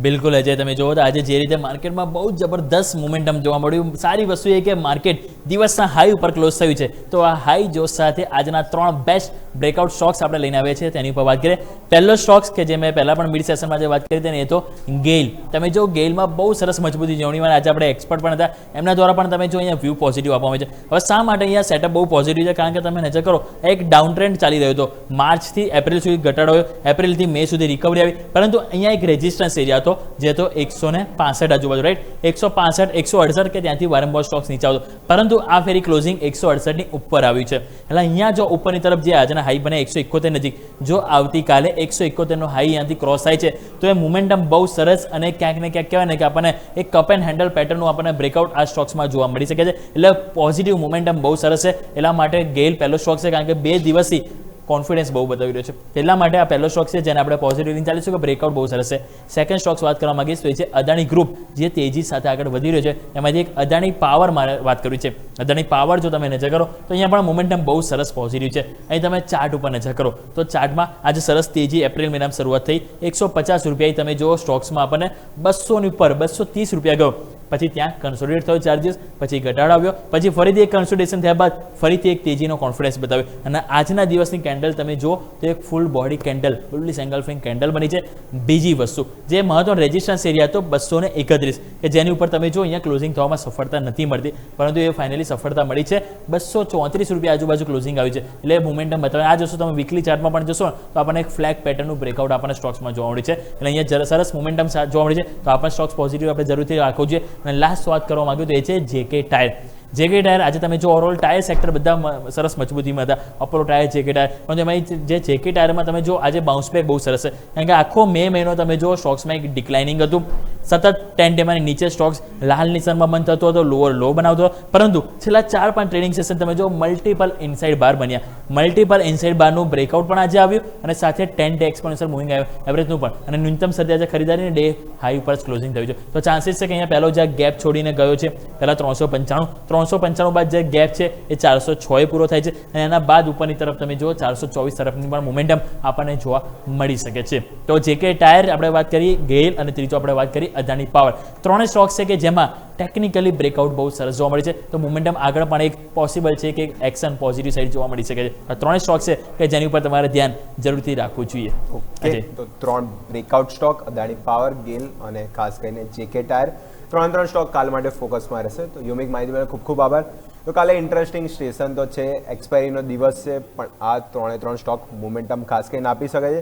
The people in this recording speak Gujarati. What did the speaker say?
બિલકુલ અજય, તમે જુઓ તો આજે જે રીતે માર્કેટમાં બહુ જબરદસ્ત મોમેન્ટમ જોવા મળ્યું. સારી વસ્તુ એ કે માર્કેટ દિવસના હાઈ ઉપર ક્લોઝ થયું છે. તો આ હાઈ જોશ સાથે આજના 3 બેસ્ટ બ્રેકઆઉટ સ્ટોક્સ આપણે લઈને આવ્યા છીએ, તેની ઉપર વાત કરીએ. પહેલો સ્ટોક્સ કે જે મેં પહેલાં પણ મિડ સેશનમાં જે વાત કરી હતી ને, એ તો ગેઇલ. તમે જો ગેઇલમાં બહુ સરસ મજબૂતી જોવાની, આજે આપણે એક્સપર્ટ પણ હતા, એમના દ્વારા પણ તમે જો અહીંયા વ્યૂ પોઝિટિવ આપવામાં આવે છે. હવે શા માટે અહીંયા સેટઅપ બહુ પોઝિટિવ છે? કારણ કે તમે નજર કરો, એક ડાઉન ટ્રેન્ડ ચાલી રહ્યો હતો. માર્ચથી એપ્રિલ સુધી ઘટાડો આવ્યો, એપ્રિલથી મે સુધી રિકવરી આવી, પરંતુ અહીંયા એક રેઝિસ્ટન્સ એરિયા હતો જે તો 165 આજુબાજુ, રાઈટ? 165, 168 કે ત્યાંથી વારંવાર સ્ટોક્સ નીચે આવતો, પરંતુ આ ફેરી ક્લોઝિંગ 168 ની ઉપર આવ્યું છે. એટલે અહીંયા જો ઉપરની તરફ જે આજના હાઈ બને 171 નજીક, જો આવતીકાલે 171 નો હાઈ અહીંયાથી ક્રોસ થાય છે તો એ મોમેન્ટમ બહુ સરસ અને ક્યાંક ને ક્યાંક કહેવાય ને કે આપણને એક કપ એન્ડ હેન્ડલ પેટર્નનું આપણને બ્રેકઆઉટ આ સ્ટોક્સમાં જોવા મળી શકે છે. એટલે પોઝિટિવ મોમેન્ટમ બહુ સરસ છે. એટલા માટે ગેઇલ પહેલો સ્ટોક છે, કારણ કે 2 દિવસથી કોન્ફિડન્સ બહુ બતાવી રહ્યો છે. એટલા માટે આ પહેલો સ્ટોક છે જેને આપણે પોઝિટિવ લઈને ચાલીશું કે બ્રેકઆઉટ બહુ સરસ છે. સેકન્ડ સ્ટોક્સ વાત કરવા માંગીશ તો એ છે અદાણી ગ્રુપ, જે તેજી સાથે આગળ વધી રહ્યો છે. એમાંથી એક અદાણી પાવર મારે વાત કરવી છે. અદાણી પાવર જો તમે નજર કરો તો અહીંયા પણ મોમેન્ટમ બહુ સરસ પોઝિટિવ છે. અહીં તમે ચાર્ટ ઉપર નજર કરો તો ચાર્ટમાં આજે સરસ તેજી એપ્રિલ મહિનામાં શરૂઆત થઈ. 150 રૂપિયા તમે જો સ્ટોક્સમાં આપણને 200 ની ઉપર 230 રૂપિયા ગયો, પછી ત્યાં કન્સોલિડેટ થયો ચાર્જીસ, પછી ઘટાડો આવ્યો, પછી ફરીથી એક કન્સોલિડેશન થયા બાદ ફરીથી એક તેજીનો કોન્ફિડન્સ બતાવ્યો. અને આજના દિવસની કેન્ડલ તમે જુઓ તો એક full body candle, fully single ફિંગ કેન્ડલ બની છે. બીજી વસ્તુ જે મહત્વનો રેઝિસ્ટન્સ એરિયા હતો 231 કે જેની ઉપર તમે જો અહીંયા ક્લોઝિંગ થવામાં સફળતા નથી મળતી, પરંતુ એ ફાઇનલી સફળતા મળી છે. 234 રૂપિયા આજુબાજુ ક્લોઝિંગ આવ્યું છે. એટલે મોમેન્ટમ બતાવે. આ જોશો તમે વીકલી ચાર્ટમાં પણ જશો તો આપણને એક ફ્લેગ પેટર્નનું બ્રેકઆઉટ આપણને સ્ટોક્સમાં જોવા મળે છે. એટલે અહીંયા સરસ મોમેન્ટમ જોવા મળે છે. તો આપણને સ્ટોક્સ પોઝિટિવ આપણે જરૂરથી રાખવું જોઈએ. અને લાસ્ટ વાત કરવા માંગ્યું તો એ છે જેકે ટાયર. જેકે ટાયર આજે તમે જો ઓવરઓલ ટાયર સેક્ટર બધા સરસ મજબૂતીમાં હતા, અપોલો ટાયર, જેકે ટાયર, પણ એમાં જે જેકે ટાયરમાં તમે જો આજે બાઉન્સ બેક બહુ સરસ છે. કારણ કે આખો મે મહિનો તમે જો સ્ટોક્સમાં એક ડિક્લાઇનિંગ હતું, સતત 10 ડેમાં નીચે સ્ટોક્સ લાલ નિશાનમાં બંધ થતો હતો, લોઅર લો બનાવતો હતો, પરંતુ છેલ્લા 4-5 ટ્રેડિંગ સેશન તમે જો મલ્ટિપલ ઇનસાઇડ બાર બન્યા. મલ્ટિપલ ઇનસાઇડ બારનું બ્રેકઆઉટ પણ આજે આવ્યું અને સાથે 10 ડે એક્સપોનેન્શિયલ મૂવિંગ આવ્યું એવરેજનું પણ, અને ન્યૂનતમ સર્દી આજે ખરીદારીને ડે હાઈ ઉપર ક્લોઝિંગ થયું છે. તો ચાન્સીસ છે કે અહીંયા પહેલો જે ગેપ છોડીને ગયો છે, પહેલા 395 બાદ જે ગેપ છે એ 406 એ પૂરો થાય છે, અને એના બાદ ઉપરની તરફ તમે જુઓ 424 તરફની પણ મોમેન્ટમ આપણને જોવા મળી શકે છે. તો જેકે ટાયર આપણે વાત કરી, ગેઇલ, અને ત્રીજો આપણે વાત કરી અદાણી પાવર. 3 સ્ટોક્સ છે કે જેમાં ટેકનિકલી બ્રેકઆઉટ બહુ સરસ જોવા મળે છે. તો મોમેન્ટમ આગળ પણ એક પોસિબલ છે કે એક્શન પોઝિટિવ સાઈડ જોવા મળી શકે છે. આ 3 સ્ટોક છે કે જેની ઉપર તમારે ધ્યાન જરૂરથી રાખવું જોઈએ. ઓકે, તો 3 breakout stock Adani power, GAIL અને ખાસ કરીને જેકે ટાયર, 3 સ્ટોક કાલ માટે ફોકસમાં રહેશે. તો યુમિક માહિતી માટે ખૂબ ખૂબ આભાર. તો કાલે ઇન્ટરેસ્ટિંગ સ્ટેશન તો છે, એક્સપાયરીનો દિવસ છે, પણ આ 3 સ્ટોક મોમેન્ટમ ખાસ કરીને આપી શકે છે.